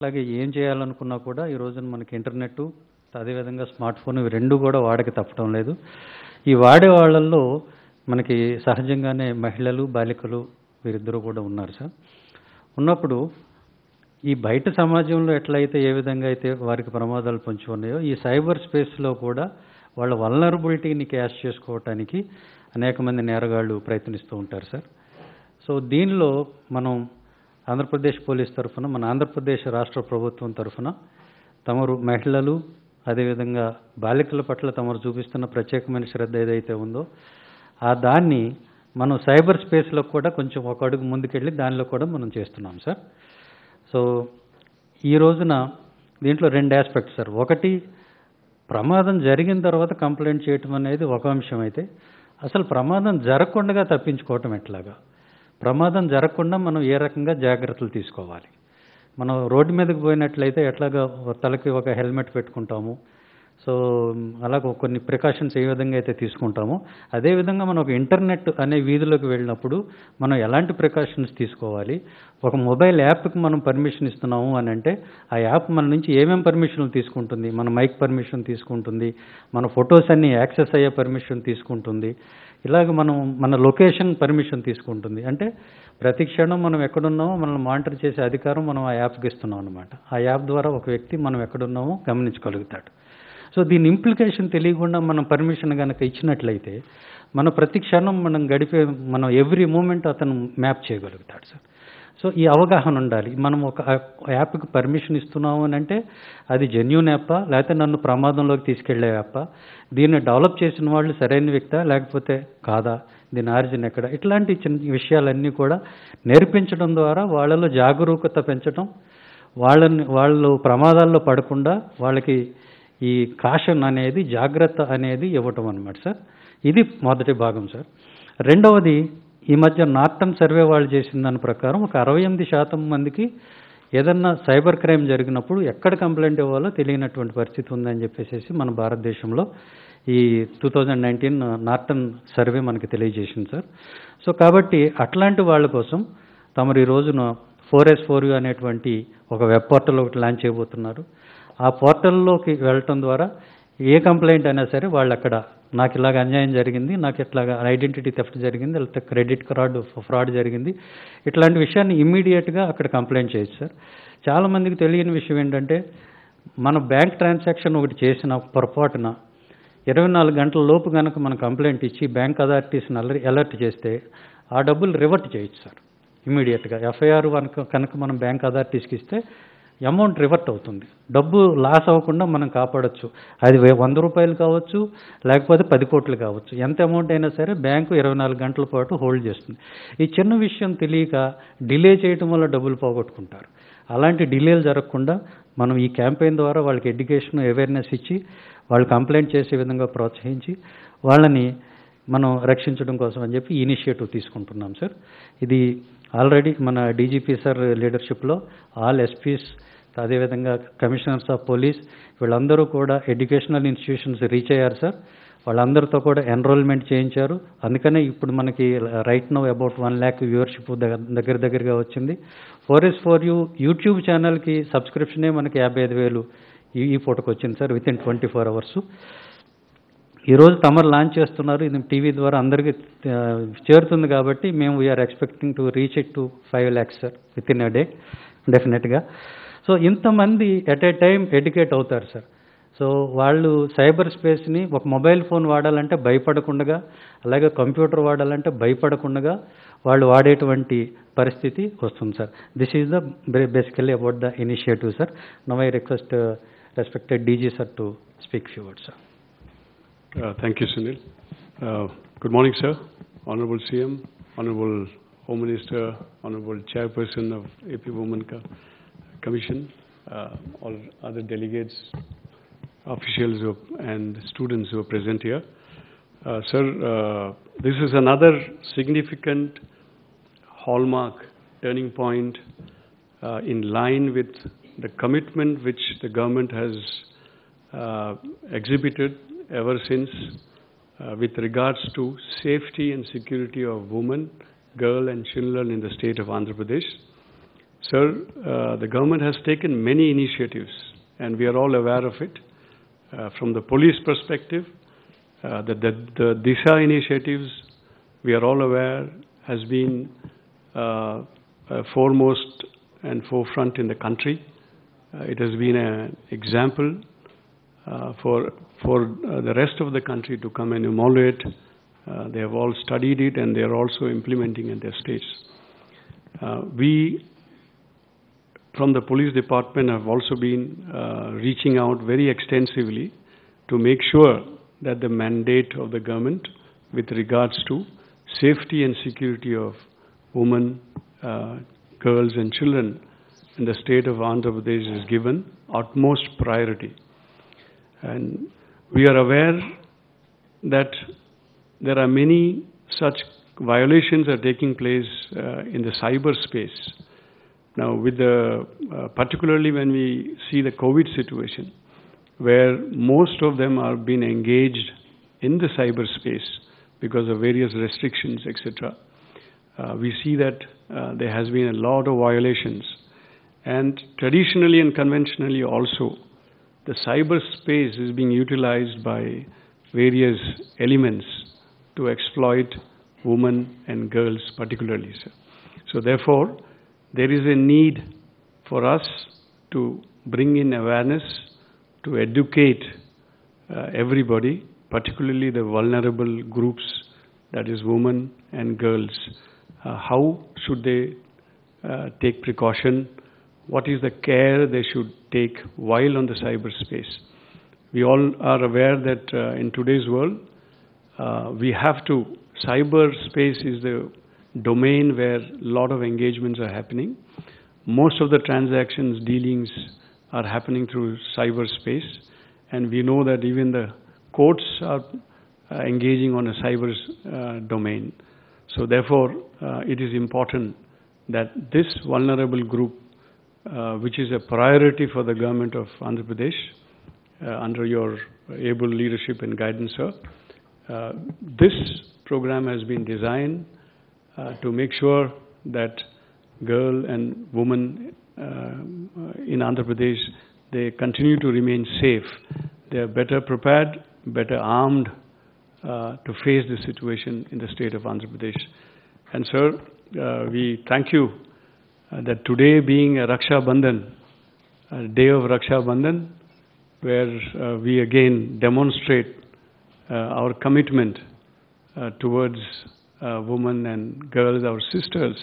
అలాగే ఏం చేయాలనుకున్నా కూడా ఈ రోజున మనకి ఇంటర్నెట్ అదేవిధంగా స్మార్ట్ ఫోన్ ఇవి రెండు కూడా వాడక తప్పడం లేదు. ఈ వాడే వాళ్ళల్లో మనకి సహజంగానే మహిళలు బాలికలు వీరిద్దరూ కూడా ఉన్నారు సార్. ఉన్నప్పుడు ఈ బయట సమాజంలో ఎట్లయితే ఏ విధంగా అయితే వారికి ప్రమాదాలు పొంచి ఉన్నాయో ఈ సైబర్ స్పేస్లో కూడా వాళ్ళ వల్నరబిలిటీని క్యాష్ చేసుకోవటానికి అనేక మంది నేరగాళ్ళు ప్రయత్నిస్తూ ఉంటారు సార్. సో దీనిలో మనం ఆంధ్రప్రదేశ్ పోలీస్ తరఫున మన ఆంధ్రప్రదేశ్ రాష్ట్ర ప్రభుత్వం తరఫున తమరు మహిళలు అదేవిధంగా బాలికల పట్ల తమరు చూపిస్తున్న ప్రత్యేకమైన శ్రద్ధ ఏదైతే ఉందో ఆ దాన్ని మనం సైబర్ స్పేస్లో కూడా కొంచెం ఒక అడుగు ముందుకెళ్ళి దానిలో కూడా మనం చేస్తున్నాం సార్. సో ఈ రోజున దీంట్లో రెండు ఆస్పెక్ట్స్ సార్. ఒకటి, ప్రమాదం జరిగిన తర్వాత కంప్లైంట్ చేయటం అనేది ఒక అంశం అయితే అసలు ప్రమాదం జరగకుండా తప్పించుకోవటం ఎట్లాగా, ప్రమాదం జరగకుండా మనం ఏ రకంగా జాగ్రత్తలు తీసుకోవాలి. మనం రోడ్డు మీదకి పోయినట్లయితే ఎట్లాగా తలకి ఒక హెల్మెట్ పెట్టుకుంటాము, సో అలాగ కొన్ని ప్రికాషన్స్ ఏ విధంగా అయితే తీసుకుంటామో అదేవిధంగా మనం ఒక ఇంటర్నెట్ అనే వీధిలోకి వెళ్ళినప్పుడు మనం ఎలాంటి ప్రికాషన్స్ తీసుకోవాలి. ఒక మొబైల్ యాప్కి మనం పర్మిషన్ ఇస్తున్నాము అని అంటే ఆ యాప్ మన నుంచి ఏమేమి పర్మిషన్లు తీసుకుంటుంది, మన మైక్ పర్మిషన్ తీసుకుంటుంది, మన ఫొటోస్ అన్నీ యాక్సెస్ అయ్యే పర్మిషన్ తీసుకుంటుంది, ఇలాగ మనం మన లొకేషన్ పర్మిషన్ తీసుకుంటుంది. అంటే ప్రతి క్షణం మనం ఎక్కడున్నామో మనల్ని మానిటర్ చేసే అధికారం మనం ఆ యాప్కి ఇస్తున్నాం అనమాట. ఆ యాప్ ద్వారా ఒక వ్యక్తి మనం ఎక్కడున్నామో గమనించగలుగుతాడు. సో దీని ఇంప్లికేషన్ తెలియకుండా మనం పర్మిషన్ కనుక ఇచ్చినట్లయితే మన ప్రతి క్షణం మనం గడిపే మనం ఎవ్రీ మూమెంట్ అతను మ్యాప్ చేయగలుగుతాడు సార్. సో ఈ అవగాహన ఉండాలి. మనం ఒక యాప్కి పర్మిషన్ ఇస్తున్నాము అని అంటే అది జెన్యూన్ యాప్పా లేకపోతే నన్ను ప్రమాదంలోకి తీసుకెళ్లే యాప్పా, దీన్ని డెవలప్ చేసిన వాళ్ళు సరైన వ్యక్తా లేకపోతే కాదా, దీని ఆరిజిన్ ఎక్కడ, ఇట్లాంటి చిన్న విషయాలన్నీ కూడా నేర్పించడం ద్వారా వాళ్ళలో జాగరూకత పెంచడం, వాళ్ళు ప్రమాదాల్లో పడకుండా వాళ్ళకి ఈ కాషన్ అనేది జాగ్రత్త అనేది ఇవ్వటం అనమాట సార్. ఇది మొదటి భాగం సార్. రెండవది, ఈ మధ్య నార్టన్ సర్వే వాళ్ళు చేసిన దాని ప్రకారం ఒక 68% మందికి ఏదన్నా సైబర్ క్రైమ్ జరిగినప్పుడు ఎక్కడ కంప్లైంట్ ఇవ్వాలో తెలియనటువంటి పరిస్థితి ఉందని చెప్పేసి మన భారతదేశంలో ఈ 2019 నార్టన్ సర్వే మనకి తెలియజేసింది సార్. సో కాబట్టి అట్లాంటి వాళ్ళ కోసం తమరు ఈ రోజున 4S4U అనేటువంటి ఒక వెబ్ పోర్టల్ ఒకటి లాంచ్ చేయబోతున్నారు. ఆ పోర్టల్లోకి వెళ్ళటం ద్వారా ఏ కంప్లైంట్ అయినా సరే వాళ్ళు అక్కడ నాకు ఇలాగ అన్యాయం జరిగింది, నాకు ఇట్లాగా ఐడెంటిటీ థెఫ్ట్ జరిగింది, లేకపోతే క్రెడిట్ కార్డు ఫ్రాడ్ జరిగింది, ఇట్లాంటి విషయాన్ని ఇమ్మీడియట్గా అక్కడ కంప్లైంట్ చేయొచ్చు సార్. చాలామందికి తెలియని విషయం ఏంటంటే మన బ్యాంక్ ట్రాన్సాక్షన్ ఒకటి చేసిన పొరపాటున 24 గంటల లోపు కనుక మనం కంప్లైంట్ ఇచ్చి బ్యాంక్ అథారిటీస్ని అలర్ట్ చేస్తే ఆ డబ్బులు రివర్ట్ చేయొచ్చు సార్ ఇమ్మీడియట్గా. ఎఫ్ఐఆర్ కనుక మనం బ్యాంక్ అథారిటీస్కి ఇస్తే అమౌంట్ రివర్ట్ అవుతుంది, డబ్బు లాస్ అవ్వకుండా మనం కాపాడచ్చు. అది 100 రూపాయలు కావచ్చు లేకపోతే 10 కోట్లు కావచ్చు, ఎంత అమౌంట్ అయినా సరే బ్యాంకు 24 గంటల పాటు హోల్డ్ చేస్తుంది. ఈ చిన్న విషయం తెలియక డిలే చేయటం వల్ల డబ్బులు పోగొట్టుకుంటారు. అలాంటి డిలేలు జరగకుండా మనం ఈ క్యాంపెయిన్ ద్వారా వాళ్ళకి ఎడ్యుకేషన్ అవేర్నెస్ ఇచ్చి వాళ్ళు కంప్లైంట్ చేసే విధంగా ప్రోత్సహించి వాళ్ళని మనం రక్షించడం కోసం అని చెప్పి ఇనిషియేటివ్ తీసుకుంటున్నాం సార్. ఇది ఆల్రెడీ మన డీజీపీ సార్ లీడర్షిప్లో ఆల్ ఎస్పీస్ అదేవిధంగా కమిషనర్స్ ఆఫ్ పోలీస్ వీళ్ళందరూ కూడా ఎడ్యుకేషనల్ ఇన్స్టిట్యూషన్స్ రీచ్ అయ్యారు సార్. వాళ్ళందరితో కూడా ఎన్రోల్మెంట్ చేయించారు. అందుకనే ఇప్పుడు మనకి right now about 1 lakh viewership దగ్గరగా వచ్చింది. 4S4U యూట్యూబ్ ఛానల్కి సబ్స్క్రిప్షనే మనకి 55,000 ఈ ఫోటోకి వచ్చింది సార్ వితిన్ 24 hours. ఈరోజు తమరు లాంచ్ చేస్తున్నారు, ఇది టీవీ ద్వారా అందరికీ చేరుతుంది కాబట్టి మేము we are expecting to reach it to 5 lakhs sir within a day డెఫినెట్గా. సో ఇంతమంది ఎట్ ఏ టైం ఎడ్యుకేట్ అవుతారు సార్. సో వాళ్ళు సైబర్ స్పేస్ని ఒక మొబైల్ ఫోన్ వాడాలంటే భయపడకుండా, అలాగే కంప్యూటర్ వాడాలంటే భయపడకుండా వాళ్ళు వాడేటువంటి పరిస్థితి వస్తుంది sir. This is the basically about the initiative sir. Now I request respected DG sir to speak few words sir. Thank you, Sunil. Good morning, sir. Honorable CM, Honorable Home Minister, Honorable Chairperson of AP Women Commission, all other delegates, officials and students who are present here. Sir, this is another significant hallmark, turning point in line with the commitment which the government has exhibited ever since with regards to safety and security of women, girl and children in the state of Andhra Pradesh. Sir, the government has taken many initiatives, and we are all aware of it. From the police perspective, the Disha initiatives, we are all aware, has been foremost and forefront in the country. It has been an example for the rest of the country to come and emulate. They have all studied it, and they are also implementing in their states. We, from the police department, have also been reaching out very extensively to make sure that the mandate of the government with regards to safety and security of women, girls and children in the state of Andhra Pradesh is given utmost priority. And we are aware that there are many such violations are taking place in the cyberspace. Now, with particularly when we see the COVID situation, where most of them are being engaged in the cyberspace because of various restrictions, etc., we see that there has been a lot of violations. And traditionally and conventionally also, the cyberspace is being utilized by various elements to exploit women and girls particularly, sir. So therefore, there is a need for us to bring in awareness, to educate everybody, particularly the vulnerable groups, that is women and girls. How should they take precaution? What is the care they should take while on the cyberspace? We all are aware that in today's world, cyberspace is the domain where a lot of engagements are happening. Most of the transactions, dealings are happening through cyberspace, and we know that even the courts are engaging on a cyber domain. So therefore, it is important that this vulnerable group, which is a priority for the government of Andhra Pradesh, under your able leadership and guidance, sir, this program has been designed to make sure that girl and woman in Andhra Pradesh, they continue to remain safe. They are better prepared, better armed to face the situation in the state of Andhra Pradesh. And sir, we thank you that today being a Raksha Bandhan, a day of Raksha Bandhan, where we again demonstrate our commitment towards women and girls, our sisters,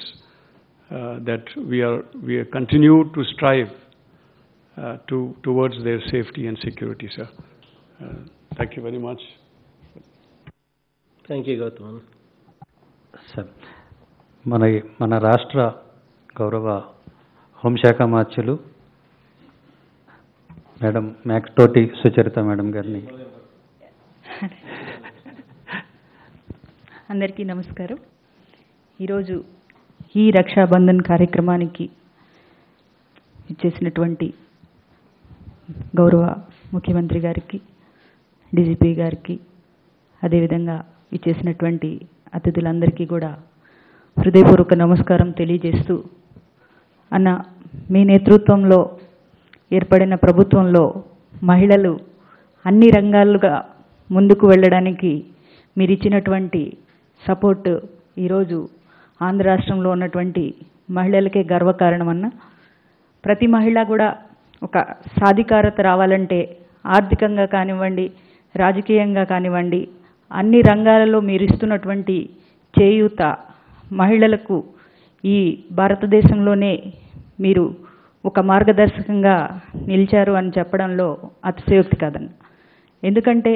that we continue to strive towards their safety and security, sir. Thank you very much. Thank you, Gautam. Sir మన రాష్ట్ర గౌరవ హోంశాఖ మార్చులు madam మ్యాక్టోటి Sucharitha madam గారిని. అందరికీ నమస్కారం. ఈరోజు ఈ రక్షాబంధన్ కార్యక్రమానికి ఇచ్చేసినటువంటి గౌరవ ముఖ్యమంత్రి గారికి, డీజీపీ గారికి, అదేవిధంగా ఇచ్చేసినటువంటి అతిథులందరికీ కూడా హృదయపూర్వక నమస్కారం తెలియజేస్తూ, అన్న మీ నేతృత్వంలో ఏర్పడిన ప్రభుత్వంలో మహిళలు అన్ని రంగాలుగా ముందుకు వెళ్ళడానికి మీరు ఇచ్చినటువంటి సపోర్ట్ ఈరోజు ఆంధ్ర రాష్ట్రంలో ఉన్నటువంటి మహిళలకే గర్వకారణం అన్న. ప్రతి మహిళ కూడా ఒక సాధికారత రావాలంటే ఆర్థికంగా కానివ్వండి, రాజకీయంగా కానివ్వండి, అన్ని రంగాలలో మీరు ఇస్తున్నటువంటి చేయూత మహిళలకు ఈ భారతదేశంలోనే మీరు ఒక మార్గదర్శకంగా నిలిచారు అని చెప్పడంలో అతిశయోక్తి కాదన్న. ఎందుకంటే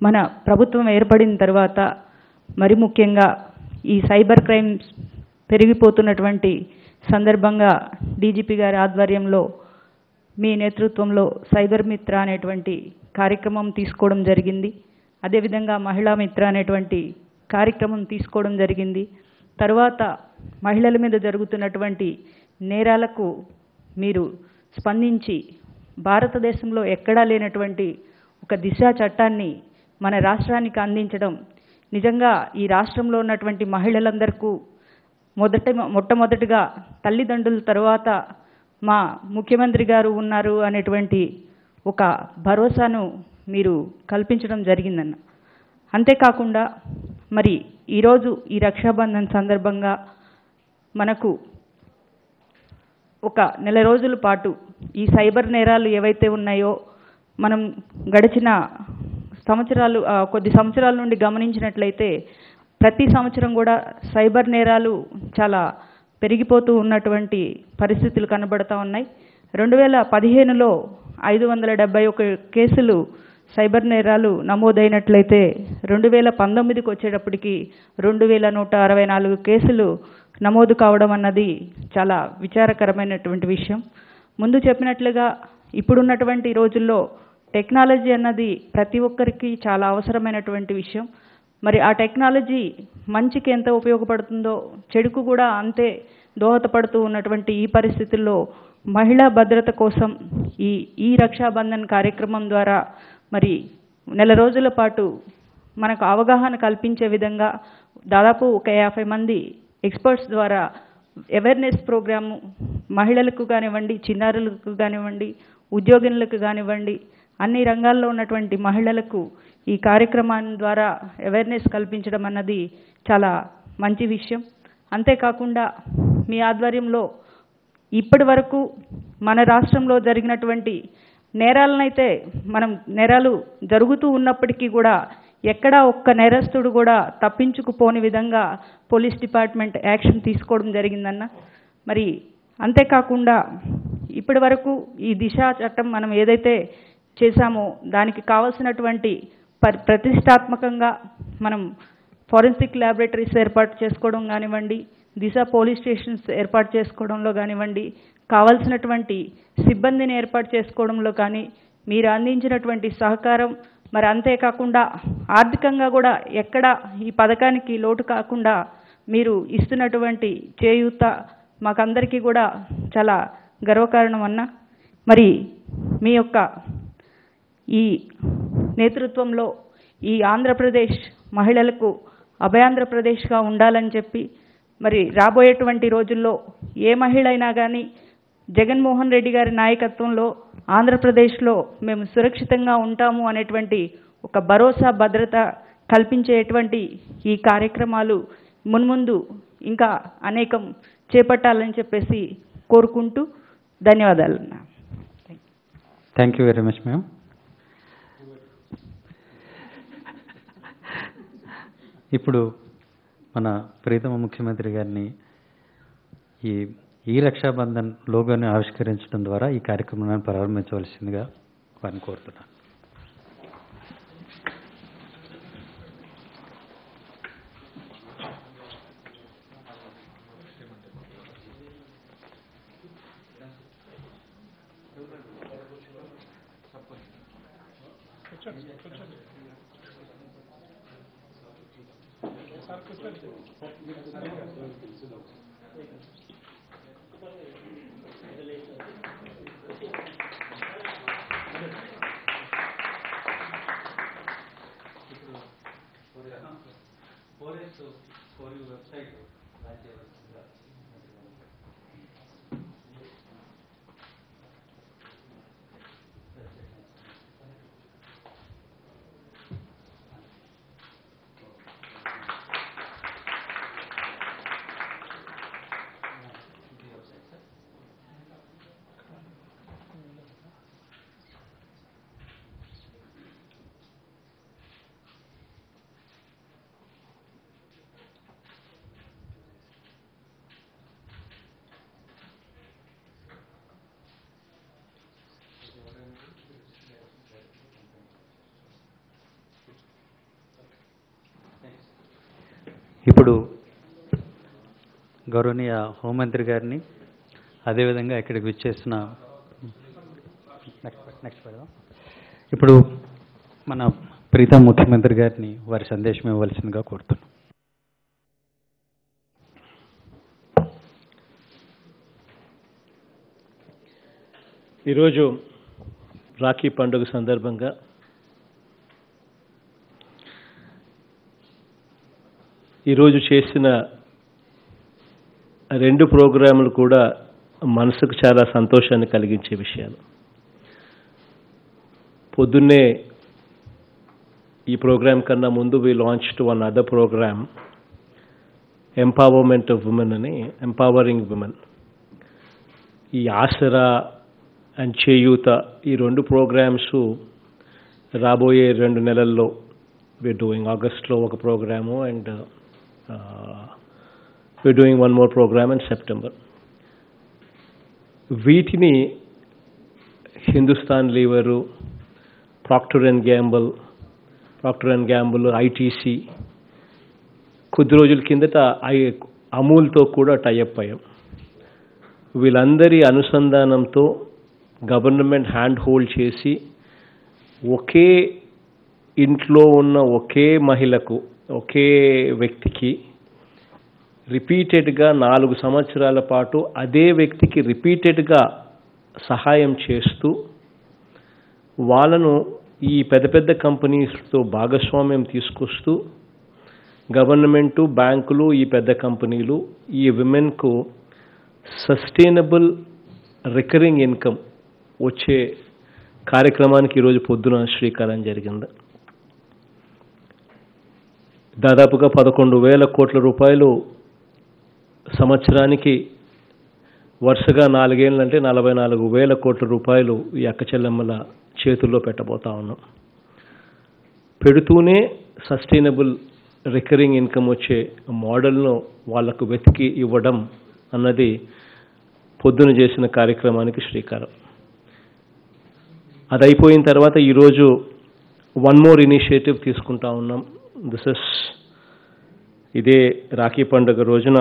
మన ప్రభుత్వం ఏర్పడిన తర్వాత మరి ముఖ్యంగా ఈ సైబర్ క్రైమ్స్ పెరిగిపోతున్నటువంటి సందర్భంగా డీజీపీ గారి ఆధ్వర్యంలో మీ నేతృత్వంలో సైబర్ మిత్ర అనేటువంటి కార్యక్రమం తీసుకోవడం జరిగింది. అదేవిధంగా మహిళా మిత్ర అనేటువంటి కార్యక్రమం తీసుకోవడం జరిగింది. తర్వాత మహిళల మీద జరుగుతున్నటువంటి నేరాలకు మీరు స్పందించి భారతదేశంలో ఎక్కడా లేనటువంటి ఒక దిశా చట్టాన్ని మన రాష్ట్రానికి అందించడం నిజంగా ఈ రాష్ట్రంలో ఉన్నటువంటి మహిళలందరికీ మొట్టమొదటిగా తల్లిదండ్రుల తర్వాత మా ముఖ్యమంత్రి గారు ఉన్నారు అనేటువంటి ఒక భరోసాను మీరు కల్పించడం జరిగిందన్న. అంతేకాకుండా మరి ఈరోజు ఈ రక్షాబంధన్ సందర్భంగా మనకు ఒక నెల రోజుల పాటు ఈ సైబర్ నేరాలు ఏవైతే ఉన్నాయో మనం గడిచిన కొద్ది సంవత్సరాల నుండి గమనించినట్లయితే ప్రతి సంవత్సరం కూడా సైబర్ నేరాలు చాలా పెరిగిపోతూ ఉన్నటువంటి పరిస్థితులు కనబడతా ఉన్నాయి. 2015లో 571 కేసులు సైబర్ నేరాలు నమోదైనట్లయితే 2019కి వచ్చేటప్పటికి 2164 కేసులు నమోదు కావడం అన్నది చాలా విచారకరమైనటువంటి విషయం. ముందు చెప్పినట్లుగా ఇప్పుడున్నటువంటి రోజుల్లో టెక్నాలజీ అన్నది ప్రతి ఒక్కరికి చాలా అవసరమైనటువంటి విషయం. మరి ఆ టెక్నాలజీ మంచికి ఎంత ఉపయోగపడుతుందో చెడుకు కూడా అంతే దోహదపడుతూ ఉన్నటువంటి ఈ పరిస్థితుల్లో మహిళా భద్రత కోసం ఈ రక్షాబంధన్ కార్యక్రమం ద్వారా మరి నెల రోజుల పాటు మనకు అవగాహన కల్పించే విధంగా దాదాపు ఒక 50 మంది ఎక్స్పర్ట్స్ ద్వారా అవేర్నెస్ ప్రోగ్రాము మహిళలకు కానివ్వండి, చిన్నారులకు కానివ్వండి, ఉద్యోగులకు కానివ్వండి, అన్ని రంగాల్లో ఉన్నటువంటి మహిళలకు ఈ కార్యక్రమాన్ని ద్వారా అవేర్నెస్ కల్పించడం అన్నది చాలా మంచి విషయం. అంతేకాకుండా మీ ఆధ్వర్యంలో ఇప్పటి వరకు మన రాష్ట్రంలో జరిగినటువంటి నేరాలనైతే నేరాలు జరుగుతూ ఉన్నప్పటికీ కూడా ఎక్కడా ఒక్క నేరస్తుడు కూడా తప్పించుకుపోని విధంగా పోలీస్ డిపార్ట్మెంట్ యాక్షన్ తీసుకోవడం జరిగిందన్న. మరి అంతేకాకుండా ఇప్పటి వరకు ఈ దిశా చట్టం మనం ఏదైతే చేశామో దానికి కావాల్సినటువంటి ప్రతిష్టాత్మకంగా మనం ఫోరెన్సిక్ ల్యాబొరేటరీస్ ఏర్పాటు చేసుకోవడం కానివ్వండి, దిశ పోలీస్ స్టేషన్స్ ఏర్పాటు చేసుకోవడంలో కానివ్వండి, కావాల్సినటువంటి సిబ్బందిని ఏర్పాటు చేసుకోవడంలో కానీ మీరు అందించినటువంటి సహకారం, మరి అంతేకాకుండా ఆర్థికంగా కూడా ఎక్కడ ఈ పథకానికి లోటు కాకుండా మీరు ఇస్తున్నటువంటి చేయూత మాకందరికీ కూడా చాలా గర్వకారణం అన్న. మరి మీ యొక్క ఈ నేతృత్వంలో ఈ ఆంధ్రప్రదేశ్ మహిళలకు అభయాంధ్రప్రదేశ్గా ఉండాలని చెప్పి మరి రాబోయేటువంటి రోజుల్లో ఏ మహిళ అయినా కానీ జగన్మోహన్ రెడ్డి గారి నాయకత్వంలో ఆంధ్రప్రదేశ్లో మేము సురక్షితంగా ఉంటాము అనేటువంటి ఒక భరోసా భద్రత కల్పించేటువంటి ఈ కార్యక్రమాలు మున్ముందు ఇంకా అనేకం చేపట్టాలని చెప్పేసి కోరుకుంటూ ధన్యవాదాలు. Thank you very much ma'am. ఇప్పుడు మన ప్రీతమ ముఖ్యమంత్రి గారిని ఈ రక్షాబంధన్ లోగోని ఆవిష్కరించడం ద్వారా ఈ కార్యక్రమాన్ని ప్రారంభించవలసిందిగా వారిని కోరుతున్నాను. ఇప్పుడు గౌరవనీయ హోంమంత్రి గారిని అదేవిధంగా ఇక్కడికి విచ్చేసిన నెక్స్ట్ పెడదాం. ఇప్పుడు మన ప్రీతం ముఖ్యమంత్రి గారిని వారి సందేశం ఇవ్వవలసిందిగా కోరుతున్నాం. ఈరోజు రాఖీ పండుగ సందర్భంగా ఈరోజు చేసిన రెండు ప్రోగ్రాములు కూడా మనసుకు చాలా సంతోషాన్ని కలిగించే విషయాలు. పొద్దున్నే ఈ ప్రోగ్రామ్ కన్నా ముందు we launched one other program, empowerment of women అని, ఎంపవరింగ్ ఉమెన్. ఈ ఆసరా అండ్ చేయూత ఈ రెండు ప్రోగ్రామ్స్ రాబోయే 2 నెలల్లో we're doing. ఆగస్ట్లో ఒక programme and we're doing one more program in September. వీటిని Hindustan Lever, Procter and Gamble, ITC, కొద్ది రోజుల కిందట అమూల్తో కూడా టైఅప్ అయ్యాం. వీళ్ళందరి అనుసంధానంతో గవర్నమెంట్ హ్యాండ్ హోల్డ్ చేసి ఒకే ఇంట్లో ఉన్న ఒకే మహిళకు, ఒకే వ్యక్తికి రిపీటెడ్గా 4 సంవత్సరాల పాటు అదే వ్యక్తికి రిపీటెడ్గా సహాయం చేస్తూ వాళ్ళను ఈ పెద్ద పెద్ద కంపెనీస్తో భాగస్వామ్యం తీసుకొస్తూ గవర్నమెంటు, బ్యాంకులు, ఈ పెద్ద కంపెనీలు ఈ విమెన్కు సస్టైనబుల్ రికరింగ్ ఇన్కమ్ వచ్చే కార్యక్రమానికి ఈరోజు పొద్దున శ్రీకారం జరిగింది. దాదాపుగా 11,000 కోట్ల రూపాయలు సంవత్సరానికి వరుసగా 4 ఏళ్ళంటే 44,000 కోట్ల రూపాయలు ఈ అక్క చెల్లెమ్మల చేతుల్లో పెట్టబోతా ఉన్నాం. పెడుతూనే సస్టైనబుల్ రికరింగ్ ఇన్కమ్ వచ్చే మోడల్ను వాళ్లకు వెతికి ఇవ్వడం అన్నది పొద్దున చేసిన కార్యక్రమానికి శ్రీకారం. అది అయిపోయిన తర్వాత ఈరోజు వన్ మోర్ ఇనిషియేటివ్ తీసుకుంటా ఉన్నాం. ఇదే రాఖీ పండుగ రోజున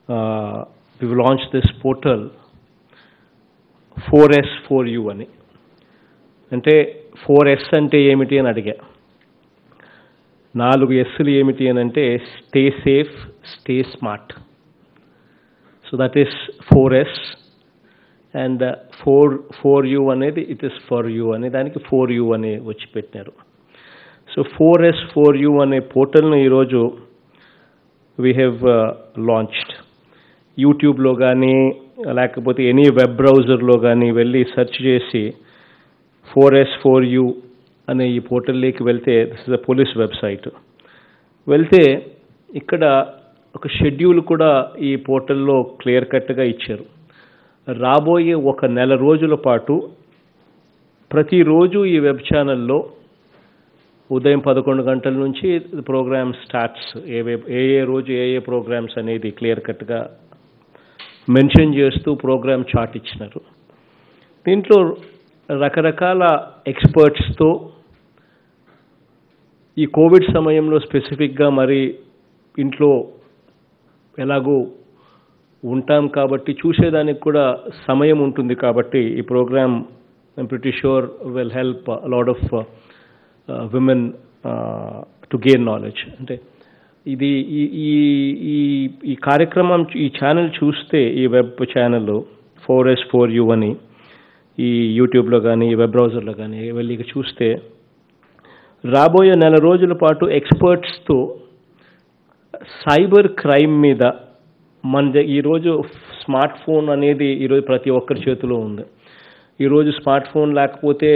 we will launch this portal 4S for you అని. అంటే 4S అంటే ఏమిటి అని అడిగా. 4 Sలు ఏమిటి అని అంటే stay safe, stay smart. So that is 4S. And 4 you అనేది ఇట్ ఈస్ ఫర్ యూ అనే దానికి 4U అని వచ్చి పెట్టినారు. సో 4S for you అనే పోర్టల్ను ఈరోజు వీ హ్యావ్ లాంచ్డ్. యూట్యూబ్లో కానీ లేకపోతే ఎనీ వెబ్ బ్రౌజర్లో కానీ వెళ్ళి సెర్చ్ చేసి 4S for you అనే ఈ పోర్టల్లోకి వెళ్తే, this is a police website, వెళ్తే ఇక్కడ ఒక షెడ్యూల్ కూడా ఈ పోర్టల్లో క్లియర్ కట్గా ఇచ్చారు. రాబోయే 1 నెల రోజుల పాటు ప్రతిరోజు ఈ వెబ్ ఛానల్లో ఉదయం 11 గంటల నుంచి ప్రోగ్రామ్ స్టార్ట్స్, ఏ రోజు ఏ ప్రోగ్రామ్స్ అనేది క్లియర్ కట్గా మెన్షన్ చేస్తూ ప్రోగ్రామ్ చార్ట్ ఇచ్చినారు. దీంట్లో రకరకాల ఎక్స్పర్ట్స్తో ఈ కోవిడ్ సమయంలో స్పెసిఫిక్గా మరి ఇంట్లో ఎలాగో ఉంటాం కాబట్టి చూసేదానికి కూడా సమయం ఉంటుంది కాబట్టి ఈ program I'm pretty sure will help lot of women to gain knowledge. అంటే ఇది ఈ కార్యక్రమం, ఈ ఛానల్ చూస్తే, ఈ web channel 4S for you అని ఈ యూట్యూబ్లో కానీ వెబ్ బ్రౌజర్లో కానీ వెళ్ళి చూస్తే రాబోయే 1 నెల రోజుల పాటు ఎక్స్పర్ట్స్తో సైబర్ క్రైమ్ మీద ఈరోజు స్మార్ట్ ఫోన్ అనేది ఈరోజు ప్రతి ఒక్కరి చేతిలో ఉంది. ఈరోజు స్మార్ట్ ఫోన్ లేకపోతే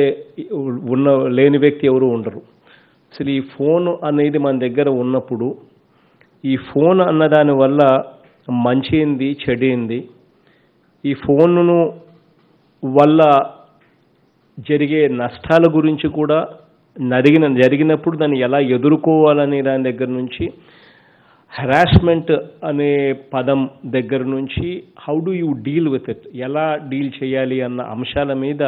లేని వ్యక్తి ఎవరు ఉండరు. అసలు ఈ ఫోన్ అనేది మన దగ్గర ఉన్నప్పుడు ఈ ఫోన్ అన్నదాని వల్ల మంచి ఏంది, చెడేంది, ఈ ఫోన్ను వల్ల జరిగే నష్టాల గురించి కూడా జరిగినప్పుడు దాన్ని ఎలా ఎదుర్కోవాలనే దాని దగ్గర నుంచి, హెరాస్మెంట్ అనే పదం దగ్గర నుంచి how do you deal with it, ఎలా డీల్ చేయాలి అన్న అంశాల మీద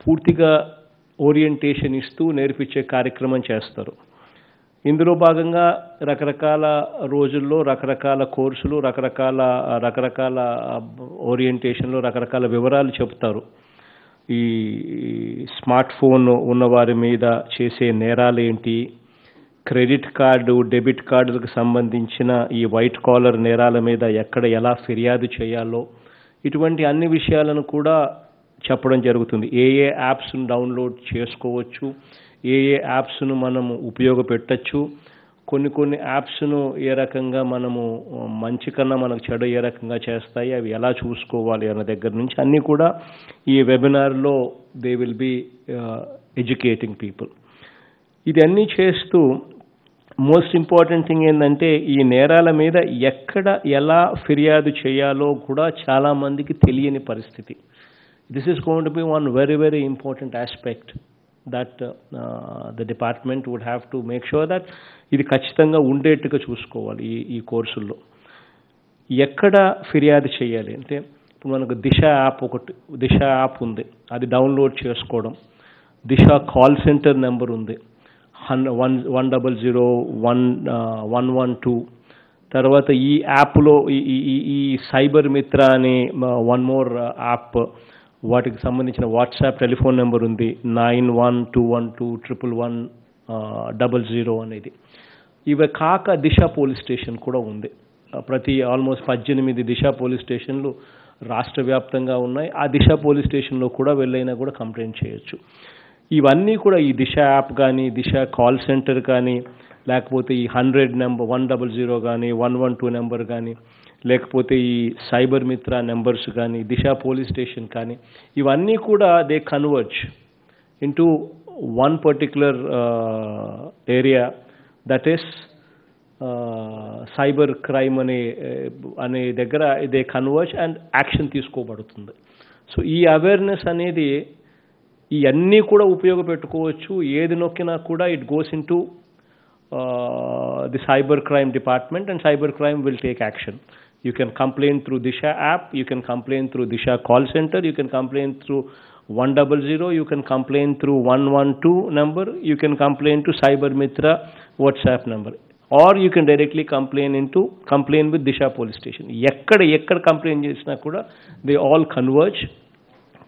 పూర్తిగా ఓరియంటేషన్ ఇస్తూ నేర్పించే కార్యక్రమం చేస్తారు. ఇందులో భాగంగా రకరకాల రోజుల్లో రకరకాల కోర్సులు, రకరకాల ఓరియంటేషన్లో రకరకాల వివరాలు చెప్తారు. ఈ స్మార్ట్ ఫోన్ ఉన్నవారి మీద చేసే నేరాలేంటి, క్రెడిట్ కార్డు, డెబిట్ కార్డులకు సంబంధించిన ఈ వైట్ కాలర్ నేరాల మీద ఎలా ఫిర్యాదు చేయాలో, ఇటువంటి అన్ని విషయాలను కూడా చెప్పడం జరుగుతుంది. ఏ యాప్స్ను డౌన్లోడ్ చేసుకోవచ్చు, ఏ యాప్స్ను మనం ఉపయోగపెట్టచ్చు, కొన్ని యాప్స్ను ఏ రకంగా మనము మంచి కన్నా మనకు చెడు ఏ రకంగా చేస్తాయి, అవి ఎలా చూసుకోవాలి అన్న దగ్గర నుంచి అన్నీ కూడా ఈ వెబినార్లో they will be educating people. ఇది అన్నీ చేస్తూ మోస్ట్ ఇంపార్టెంట్ థింగ్ ఏంటంటే ఈ నేరాల మీద ఎక్కడ ఎలా ఫిర్యాదు చేయాలో కూడా చాలామందికి తెలియని పరిస్థితి. This is going to be one very very important aspect that the department would have to make sure that ఇది ఖచ్చితంగా ఉండేట్టుగా చూసుకోవాలి. ఈ కోర్సుల్లో ఎక్కడ ఫిర్యాదు చేయాలి అంటే ఇప్పుడు మనకు దిశ యాప్ ఉంది, అది డౌన్లోడ్ చేసుకోవడం. దిశ కాల్ సెంటర్ నెంబర్ ఉంది 100-112. తర్వాత ఈ యాప్లో ఈ సైబర్ మిత్ర అనే వన్ మోర్ యాప్, వాటికి సంబంధించిన వాట్సాప్ టెలిఫోన్ నెంబర్ ఉంది 9121211100 అనేది. ఇవి కాక దిశ పోలీస్ స్టేషన్ కూడా ఉంది. ప్రతి ఆల్మోస్ట్ 18 దిశ పోలీస్ స్టేషన్లు రాష్ట్ర వ్యాప్తంగా ఉన్నాయి. ఆ దిశ పోలీస్ స్టేషన్లో కూడా వెళ్ళైనా కూడా కంప్లైంట్ చేయొచ్చు. ఇవన్నీ కూడా ఈ దిశ యాప్ కానీ, దిశ కాల్ సెంటర్ కానీ, లేకపోతే ఈ 100 కానీ, 112 నెంబర్ కానీ, లేకపోతే ఈ సైబర్ మిత్ర నెంబర్స్ కానీ, దిశ పోలీస్ స్టేషన్ కానీ, ఇవన్నీ కూడా they converge into one particular area, that is cyber crime అనే దగ్గర దే కన్వర్జ్ అండ్ యాక్షన్ తీసుకోబడుతుంది. సో ఈ అవేర్నెస్ అనేది ఇవన్నీ కూడా ఉపయోగపెట్టుకోవచ్చు. ఏది నొక్కినా కూడా it goes in to the cyber crime department and cyber crime will take action. You can complain through Disha app, you can complain through Disha call center, you can complain through 100, you can complain through 112 number, you can complain to Cyber Mitra WhatsApp number, or you can directly complain with Disha police station. Ekkada complain chesina kuda they all converge,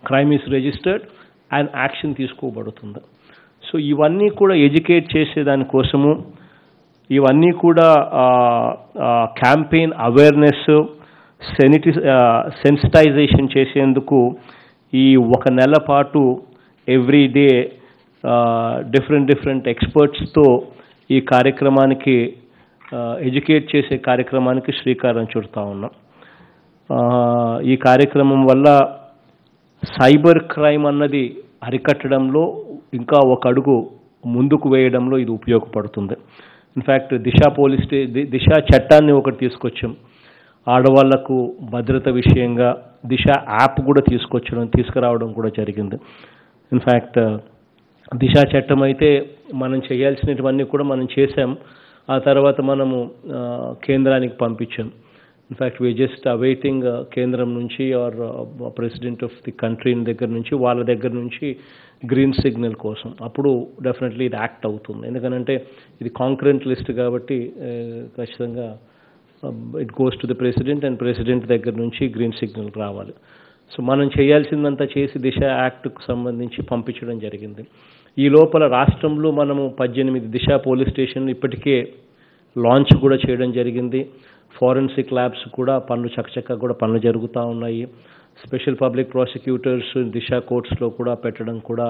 crime is registered and action తీసుకోబడుతుంది. So ఇవన్నీ కూడా educate చేసే దానికోసము, ఇవన్నీ కూడా campaign awareness sensitization చేసేందుకు ఈ 1 నెల పాటు ఎవ్రీ డే డిఫరెంట్ ఎక్స్పర్ట్స్తో ఈ కార్యక్రమానికి ఎడ్యుకేట్ చేసే కార్యక్రమానికి శ్రీకారం చుడతా ఉన్నాం. ఈ కార్యక్రమం వల్ల సైబర్ క్రైమ్ అన్నది అరికట్టడంలో ఇంకా ఒక అడుగు ముందుకు వేయడంలో ఇది ఉపయోగపడుతుంది. ఇన్ఫ్యాక్ట్ దిశ చట్టాన్ని ఒకటి తీసుకొచ్చాం. ఆడవాళ్లకు భద్రత విషయంగా దిశ యాప్ కూడా తీసుకురావడం కూడా జరిగింది. ఇన్ఫ్యాక్ట్ దిశ చట్టం అయితే మనం చేయాల్సినవన్నీ కూడా మనం చేసాం. ఆ తర్వాత మనము కేంద్రానికి పంపించాం. ఇన్ఫ్యాక్ట్ వీ జస్ట్ అవైటింగ్ కేంద్రం నుంచి or president of the country దగ్గర నుంచి, వాళ్ళ దగ్గర నుంచి గ్రీన్ సిగ్నల్ కోసం. అప్పుడు డెఫినెట్లీ ఇది యాక్ట్ అవుతుంది. ఎందుకంటే ఇది కాంక్రెంట్ లిస్ట్ కాబట్టి ఖచ్చితంగా it goes to the president and president దగ్గర నుంచి గ్రీన్ సిగ్నల్ రావాలి. సో మనం చేయాల్సిందంతా చేసి దిశ యాక్ట్కు సంబంధించి పంపించడం జరిగింది. ఈ లోపల రాష్ట్రంలో మనము 18 దిశ పోలీస్ స్టేషన్లు ఇప్పటికే లాంచ్ కూడా చేయడం జరిగింది. ఫారెన్సిక్ ల్యాబ్స్ కూడా చకచకా కూడా పనులు జరుగుతూ ఉన్నాయి. స్పెషల్ పబ్లిక్ ప్రాసిక్యూటర్స్ దిశ కోర్ట్స్లో కూడా పెట్టడం కూడా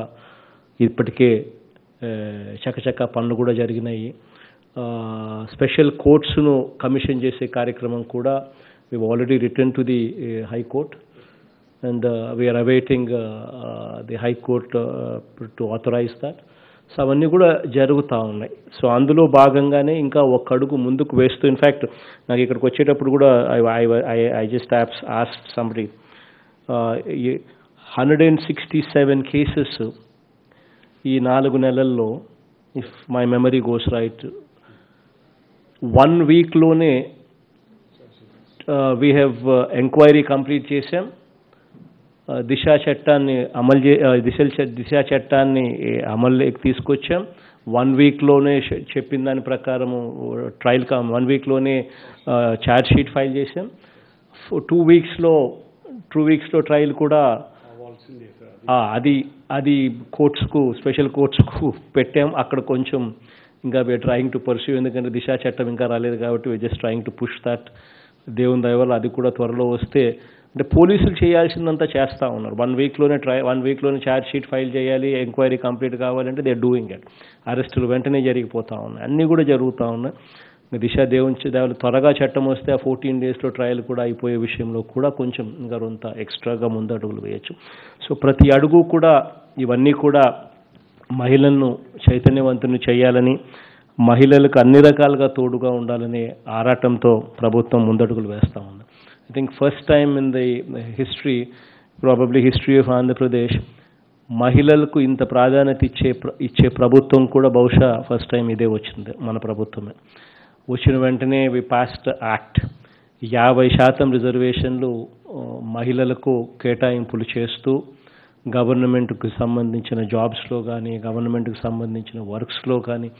ఇప్పటికే చకచకా పనులు కూడా జరిగినాయి. స్పెషల్ కోర్ట్స్ను కమిషన్ చేసే కార్యక్రమం కూడా we have already written to the High Court and we are awaiting the High Court to authorize that. So అవన్నీ కూడా జరుగుతూ ఉన్నాయి. సో అందులో భాగంగానే ఇంకా ఒక అడుగు ముందుకు వేస్తూ, ఇన్ఫ్యాక్ట్ నాకు ఇక్కడికి వచ్చేటప్పుడు కూడా I just asked somebody 167 cases ఈ 4 నెలల్లో, if my memory goes right, 1 వీక్లోనే వీ హ్యావ్ ఎంక్వైరీ కంప్లీట్ చేసాం. దిశా చట్టాన్ని దిశా చట్టాన్ని అమల్లోకి తీసుకొచ్చాం. 1 వీక్లోనే చెప్పిన దాని ప్రకారము ట్రయల్ 1 వీక్లోనే ఛార్జ్ షీట్ ఫైల్ చేసాం. 2 వీక్స్లో ట్రయల్ కూడా అది కోర్ట్స్కు, స్పెషల్ కోర్ట్స్కు పెట్టాం. అక్కడ కొంచెం ఇంకా వీఆర్ ట్రయింగ్ టు పర్స్యూ, ఎందుకంటే దిశా చట్టం ఇంకా రాలేదు కాబట్టి we are just trying to push that. దేవుని దయ వల్ల అది కూడా త్వరలో వస్తే అంటే పోలీసులు చేయాల్సిందంతా చేస్తూ ఉన్నారు. 1 వీక్లోనే ఛార్జ్ షీట్ ఫైల్ చేయాలి, ఎంక్వైరీ కంప్లీట్ కావాలంటే దే డూయింగ్ ఇట్. అరెస్టులు వెంటనే జరిగిపోతూ ఉన్నాయి, అన్నీ కూడా జరుగుతూ ఉన్నాయి. దిశ దేవుడు త్వరగా చట్టం వస్తే ఆ 14 డేస్లో ట్రయల్ కూడా అయిపోయే విషయంలో కూడా కొంచెం ఇంకా కొంత ఎక్స్ట్రాగా ముందు అడుగులు వేయచ్చు. సో ప్రతి అడుగు కూడా ఇవన్నీ కూడా మహిళలను చైతన్యవంతుని చేయాలని, మహిళలకు అన్ని రకాలుగా తోడుగా ఉండాలనే ఆరాటంతో ప్రభుత్వం ముందడుగులు వేస్తూ ఉంది. I think first time in the history, probably history of Andhra Pradesh, మహిళలకు ఇంత ప్రాధాన్యత ఇచ్చే ప్రభుత్వం కూడా బహుశా ఫస్ట్ టైం ఇదే వచ్చింది, మన ప్రభుత్వమే. వచ్చిన వెంటనే వి పాస్డ్ యాక్ట్. 50% రిజర్వేషన్లు మహిళలకు కేటాయింపులు చేస్తూ గవర్నమెంట్కి సంబంధించిన జాబ్స్లో కానీ, గవర్నమెంట్కి సంబంధించిన వర్క్స్లో కానీ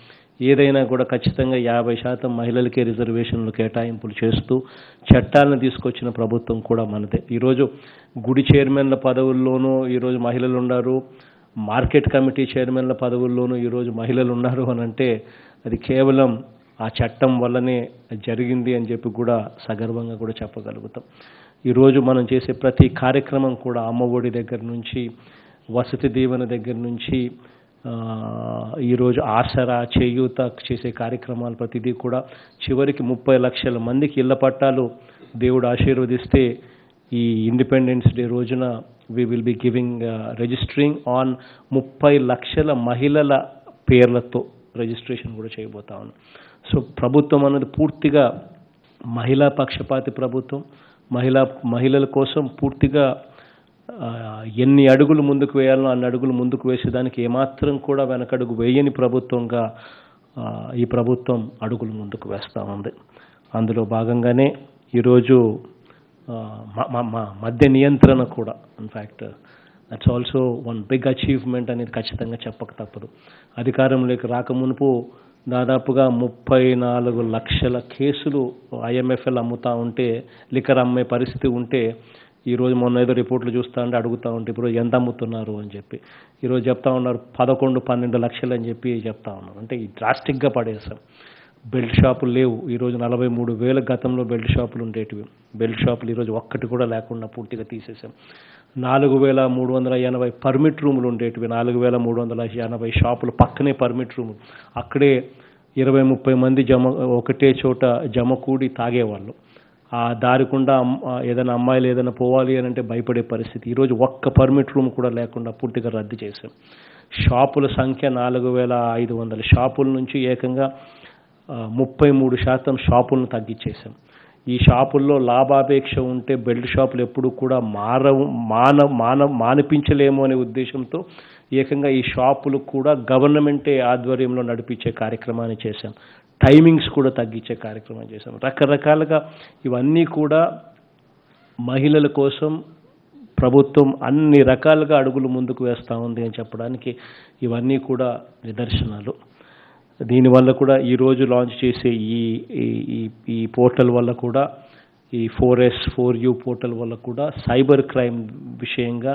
ఏదైనా కూడా ఖచ్చితంగా 50% మహిళలకే రిజర్వేషన్లు కేటాయింపులు చేస్తూ చట్టాలను తీసుకొచ్చిన ప్రభుత్వం కూడా మనదే. ఈరోజు గుడి చైర్మన్ల పదవుల్లోనూ ఈరోజు మహిళలు ఉన్నారు, మార్కెట్ కమిటీ చైర్మన్ల పదవుల్లోనూ ఈరోజు మహిళలు ఉన్నారు అని అంటే అది కేవలం ఆ చట్టం వల్లనే జరిగింది అని చెప్పి కూడా సగర్వంగా కూడా చెప్పగలుగుతాం. ఈరోజు మనం చేసే ప్రతి కార్యక్రమం కూడా అమ్మఒడి దగ్గర నుంచి, వసతి దీవెన దగ్గర నుంచి, ఈరోజు ఆసరా, చేయూత చేసే కార్యక్రమాలు ప్రతిదీ కూడా చివరికి 30 లక్షల మందికి ఇళ్ల పట్టాలు దేవుడు ఆశీర్వదిస్తే ఈ ఇండిపెండెన్స్ డే రోజున we will be giving registering on 30 లక్షల మహిళల పేర్లతో రిజిస్ట్రేషన్ కూడా చేయబోతా ఉన్నాం. సో ప్రభుత్వం అన్నది పూర్తిగా మహిళా పక్షపాతి ప్రభుత్వం. మహిళల కోసం పూర్తిగా ఎన్ని అడుగులు ముందుకు వేయాలో అన్ని అడుగులు ముందుకు వేసేదానికి ఏమాత్రం కూడా వెనకడుగు వేయని ప్రభుత్వంగా ఈ ప్రభుత్వం అడుగులు ముందుకు వేస్తూ ఉంది. అందులో భాగంగానే ఈరోజు మద్య నియంత్రణ కూడా, in fact that's also one big achievement అనేది ఖచ్చితంగా చెప్పక తప్పదు. అధికారంలోకి రాకమునుపు దాదాపుగా 34 లక్షల కేసులు IMFL అమ్ముతూ ఉంటే, లిక్కర్ అమ్మే పరిస్థితి ఉంటే, ఈరోజు మొన్న ఏదో రిపోర్ట్లు చూస్తూ ఉంటే అడుగుతూ ఉంటే ఇప్పుడు ఎంత అమ్ముతున్నారు అని చెప్పి ఈరోజు చెప్తా ఉన్నారు 11-12 లక్షలు అని చెప్పి చెప్తా ఉన్నారు. అంటే ఈ డ్రాస్టిక్గా పడేసాం. బెల్ట్ షాపులు లేవు. ఈరోజు 43,000 గతంలో బెల్ట్ షాపులు ఉండేటివి. బెల్ట్ షాపులు ఈరోజు ఒక్కటి కూడా లేకుండా పూర్తిగా తీసేసాం. 4,380 పర్మిట్ రూములు ఉండేటివి. 4,380 షాపులు పక్కనే పర్మిట్ రూములు. అక్కడే 20-30 మంది ఒకటే చోట జమకూడి తాగేవాళ్ళు. ఆ దారికుండా ఏదైనా అమ్మాయిలు ఏదైనా పోవాలి అని అంటే భయపడే పరిస్థితి. ఈరోజు ఒక్క పర్మిట్ రూమ్ కూడా లేకుండా పూర్తిగా రద్దు చేశాం. షాపుల సంఖ్య 4,500 షాపుల నుంచి ఏకంగా 33% షాపులను తగ్గించేశాం. ఈ షాపుల్లో లాభాపేక్ష ఉంటే బెల్ట్ షాపులు ఎప్పుడు కూడా మానిపించలేము అనే ఉద్దేశంతో ఏకంగా ఈ షాపులు కూడా గవర్నమెంటే ఆధ్వర్యంలో నడిపించే కార్యక్రమాన్ని చేశాం. టైమింగ్స్ కూడా తగ్గించే కార్యక్రమం చేశాం. రకరకాలుగా ఇవన్నీ కూడా మహిళల కోసం ప్రభుత్వం అన్ని రకాలుగా అడుగులు ముందుకు వేస్తూ ఉంది అని చెప్పడానికి ఇవన్నీ కూడా నిదర్శనాలు. దీనివల్ల కూడా ఈరోజు లాంచ్ చేసే ఈ పోర్టల్ వల్ల కూడా, ఈ 4S 4U పోర్టల్ వల్ల కూడా సైబర్ క్రైమ్ విషయంగా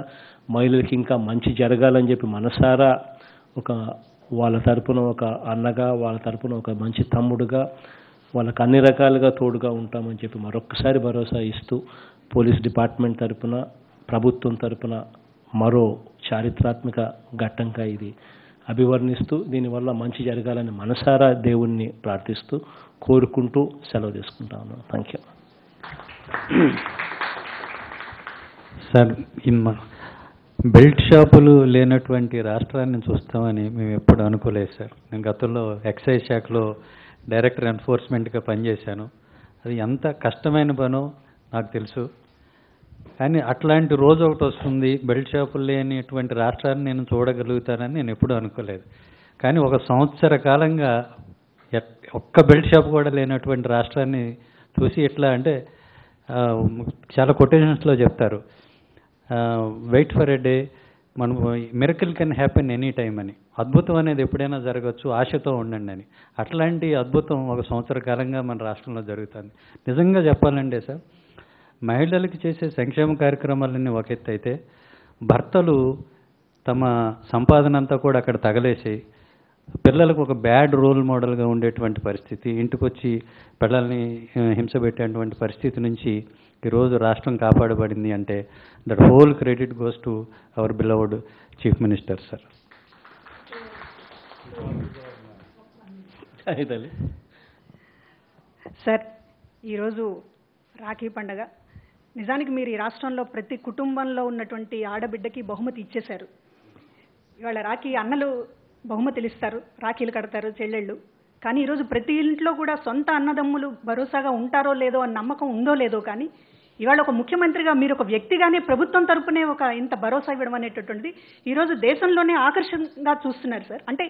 మహిళలకి ఇంకా మంచి జరగాలని చెప్పి మనసారా వాళ్ళ తరపున ఒక అన్నగా, వాళ్ళ తరపున ఒక మంచి తమ్ముడుగా వాళ్ళకి అన్ని రకాలుగా తోడుగా ఉంటామని చెప్పి మరొక్కసారి భరోసా ఇస్తూ పోలీస్ డిపార్ట్మెంట్ తరపున, ప్రభుత్వం తరపున మరో చారిత్రాత్మక ఘట్టంగా ఇది అభివర్ణిస్తూ దీనివల్ల మంచి జరగాలని మనసారా దేవుణ్ణి ప్రార్థిస్తూ కోరుకుంటూ సెలవు తీసుకుంటా ఉన్నాను. Thank you sir. బెల్ట్ షాపులు లేనటువంటి రాష్ట్రాన్ని చూస్తామని మేము ఎప్పుడు అనుకోలేదు సార్. నేను గతంలో ఎక్సైజ్ శాఖలో డైరెక్టర్ ఎన్ఫోర్స్మెంట్గా పనిచేశాను. అది ఎంత కష్టమైన పనో నాకు తెలుసు. కానీ అట్లాంటి రోజు ఒకటి వస్తుంది, బెల్ట్ షాపులు లేనిటువంటి రాష్ట్రాన్ని నేను చూడగలుగుతానని నేను ఎప్పుడూ అనుకోలేదు. కానీ 1 సంవత్సర కాలంగా ఒక్క బెల్ట్ షాప్ కూడా లేనటువంటి రాష్ట్రాన్ని చూసి ఎట్లా అంటే చాలా కొటేషన్స్లో చెప్తారు, వెయిట్ ఫర్ ఎ డే, మనం miracle can happen any time అని. అద్భుతం అనేది ఎప్పుడైనా జరగచ్చు, ఆశతో ఉండండి అని. అట్లాంటి అద్భుతం 1 సంవత్సర కాలంగా మన రాష్ట్రంలో జరుగుతుంది. నిజంగా చెప్పాలంటే సార్, మహిళలకి చేసే సంక్షేమ కార్యక్రమాలన్నీ ఒక ఎత్తు అయితే, భర్తలు తమ సంపాదన అంతా కూడా అక్కడ తగలేసి పిల్లలకు ఒక బ్యాడ్ రోల్ మోడల్గా ఉండేటువంటి పరిస్థితి, ఇంటికి వచ్చి పిల్లల్ని హింస పెట్టేటువంటి పరిస్థితి నుంచి ఈరోజు రాష్ట్రం కాపాడబడింది అంటే that whole credit goes to our beloved chief minister sir. Sir, ఈరోజు రాఖీ పండగ. నిజానికి మీరు ఈ రాష్ట్రంలో ప్రతి కుటుంబంలో ఉన్నటువంటి ఆడబిడ్డకి బహుమతి ఇచ్చేశారు. ఇవాళ రాఖీ అన్నలు బహుమతులు ఇస్తారు, రాఖీలు కడతారు చెల్లెళ్ళు. కానీ ఈరోజు ప్రతి ఇంట్లో కూడా సొంత అన్నదమ్ములు భరోసాగా ఉంటారో లేదో అని నమ్మకం ఉందో లేదో, కానీ ఇవాళ ఒక ముఖ్యమంత్రిగా మీరు ఒక వ్యక్తిగానే ప్రభుత్వం తరపునే ఒక ఇంత భరోసా ఇవ్వడం అనేటటువంటిది ఈరోజు దేశంలోనే ఆకర్షణగా చూస్తున్నారు సార్. అంటే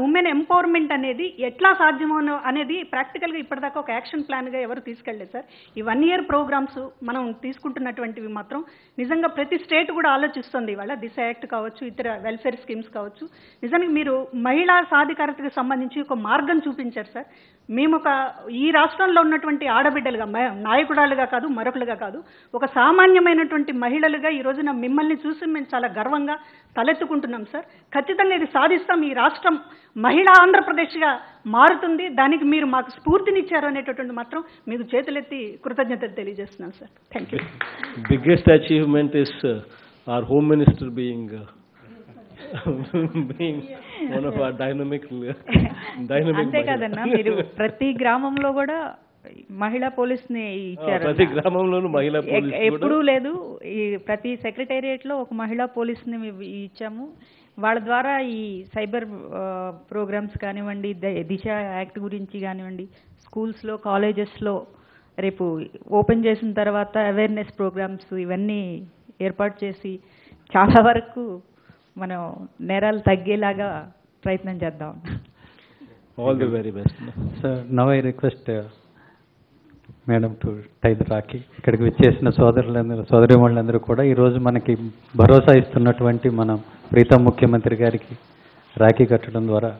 ఉమెన్ ఎంపవర్మెంట్ అనేది ఎట్లా సాధ్యమో అనేది ప్రాక్టికల్గా ఇప్పటిదాకా ఒక యాక్షన్ ప్లాన్గా ఎవరు తీసుకెళ్ళలేదు సార్. ఈ 1 year ప్రోగ్రామ్స్ మనం తీసుకుంటున్నటువంటివి మాత్రం నిజంగా ప్రతి స్టేట్ కూడా ఆలోచిస్తుంది. ఇవాళ దిశ యాక్ట్ కావచ్చు, ఇతర వెల్ఫేర్ స్కీమ్స్ కావచ్చు. నిజానికి మీరు మహిళా సాధికారతకు సంబంధించి ఒక మార్గం చూపించారు సార్. మేము ఈ రాష్ట్రంలో ఉన్నటువంటి ఆడబిడ్డలుగా, నాయకురాలుగా కాదు, మరొకలుగా కాదు, ఒక సామాన్యమైనటువంటి మహిళలుగా ఈ రోజున మిమ్మల్ని చూసి మేము చాలా గర్వంగా తలెత్తుకుంటున్నాం సార్. ఖచ్చితంగా ఇది సాధిస్తాం. ఈ రాష్ట్రం మహిళా ఆంధ్రప్రదేశ్గా మారుతుంది. దానికి మీరు మాకు స్ఫూర్తినిచ్చారు అనేటటువంటి మాత్రం మీకు చేతులెత్తి కృతజ్ఞతలు తెలియజేస్తున్నాను sir. Thank you. Biggest achievement is our Home Minister being one of our dynamic అంతే కదన్నా, మీరు ప్రతి గ్రామంలో కూడా మహిళా పోలీస్ని ఇచ్చారు. ప్రతి గ్రామంలోనూ మహిళా పోలీస్ ఎప్పుడూ లేదు. ఈ ప్రతి సెక్రటేరియట్ లో ఒక మహిళా పోలీస్ని ఇచ్చాము. వాళ్ళ ద్వారా ఈ సైబర్ ప్రోగ్రామ్స్ కానివ్వండి, దిశ యాక్ట్ గురించి కానివ్వండి, స్కూల్స్లో, కాలేజెస్లో రేపు ఓపెన్ చేసిన తర్వాత అవేర్నెస్ ప్రోగ్రామ్స్ ఇవన్నీ ఏర్పాటు చేసి చాలా వరకు మనం నేరాలు తగ్గేలాగా ప్రయత్నం చేద్దాం. All the very best sir. Now I request madam to tie the rakhi. ఇక్కడికి విచ్చేసిన సోదరిమణులందరూ కూడా ఈరోజు మనకి భరోసా ఇస్తున్నటువంటి మన ప్రీతం ముఖ్యమంత్రి గారికి రాఖీ కట్టడం ద్వారా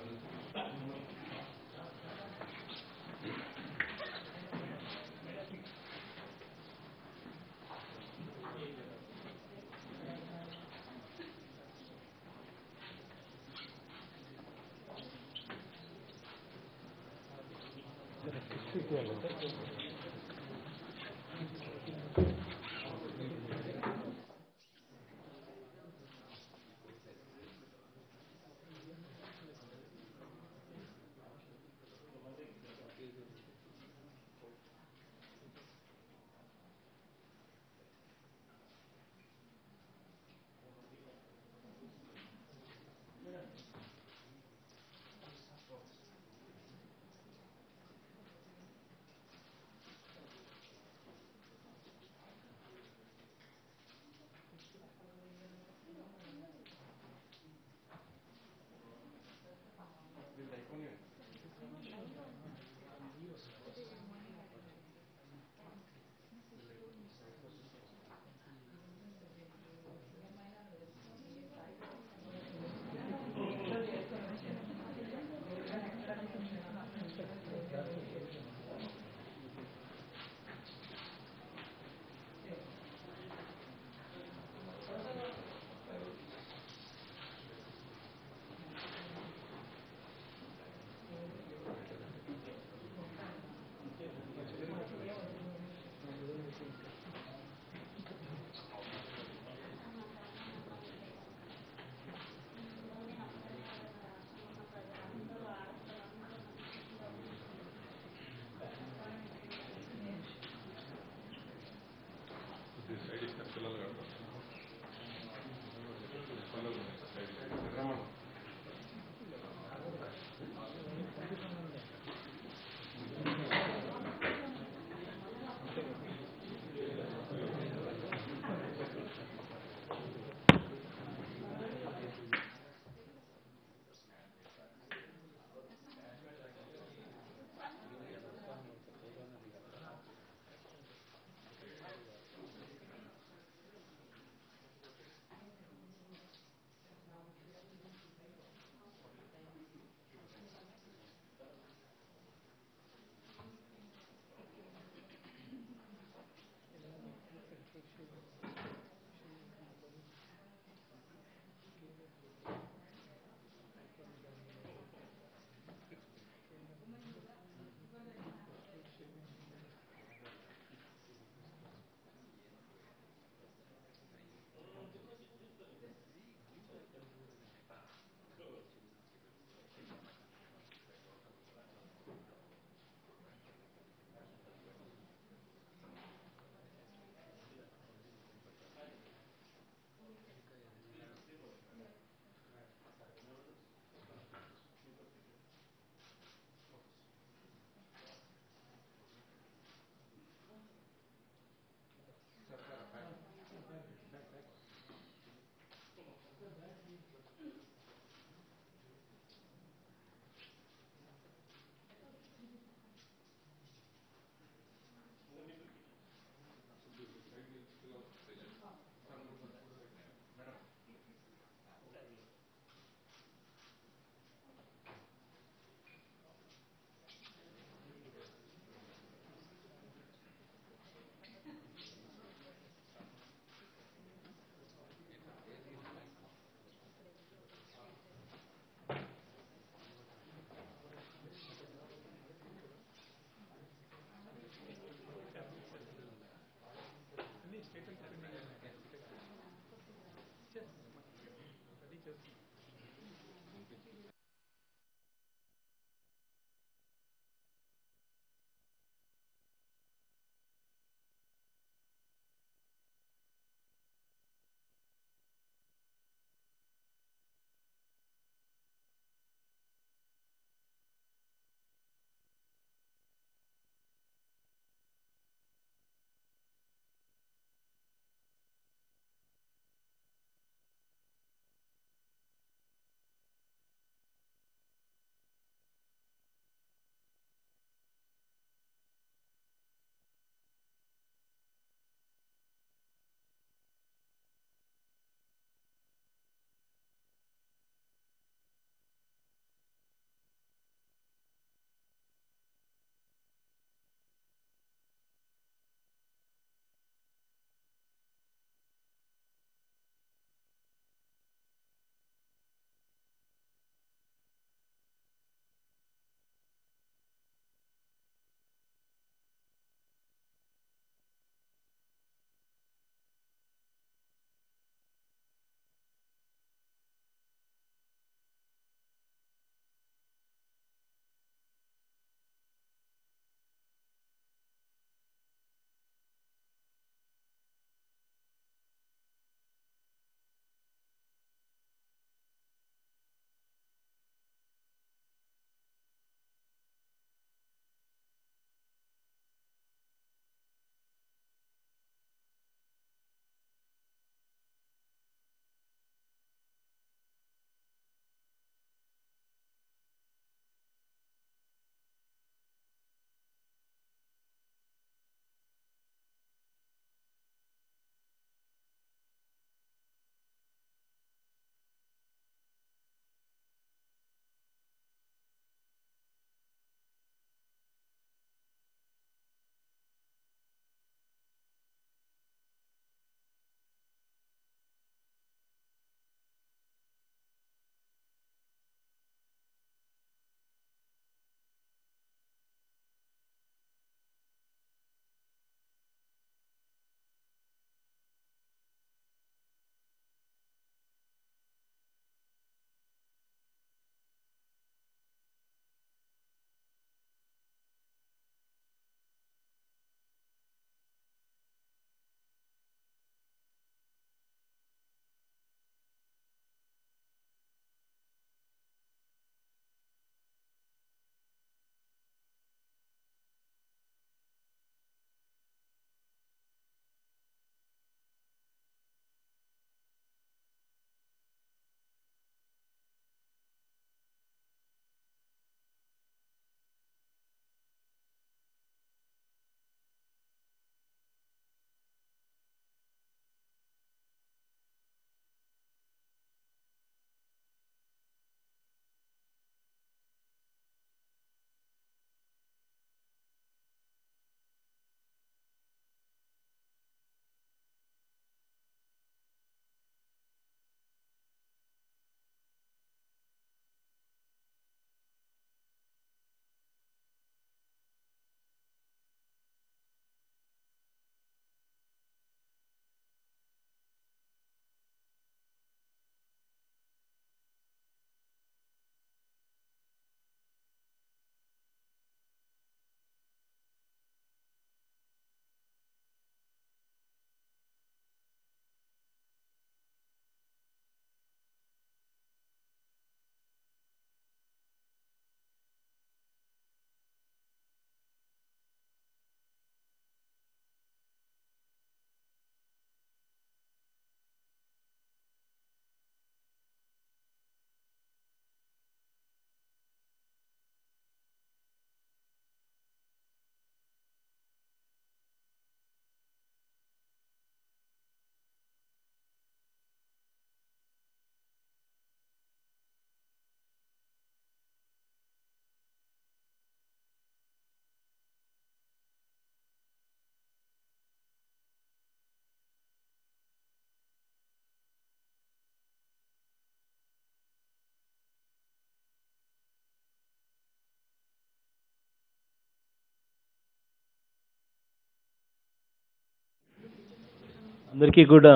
అందరికీ కూడా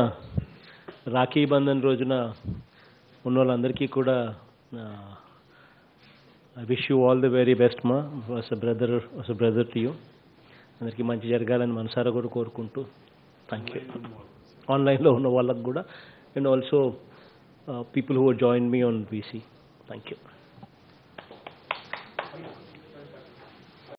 రాఖీ బంధన్ రోజున ఉన్న వాళ్ళందరికీ కూడా I wish you all the very best మా was a brother to you. అందరికీ మంచి జరగాలని మనసారా కూడా కోరుకుంటూ థ్యాంక్ యూ. ఆన్లైన్లో ఉన్న వాళ్ళకు కూడా and also people who join me on VC. Thank you.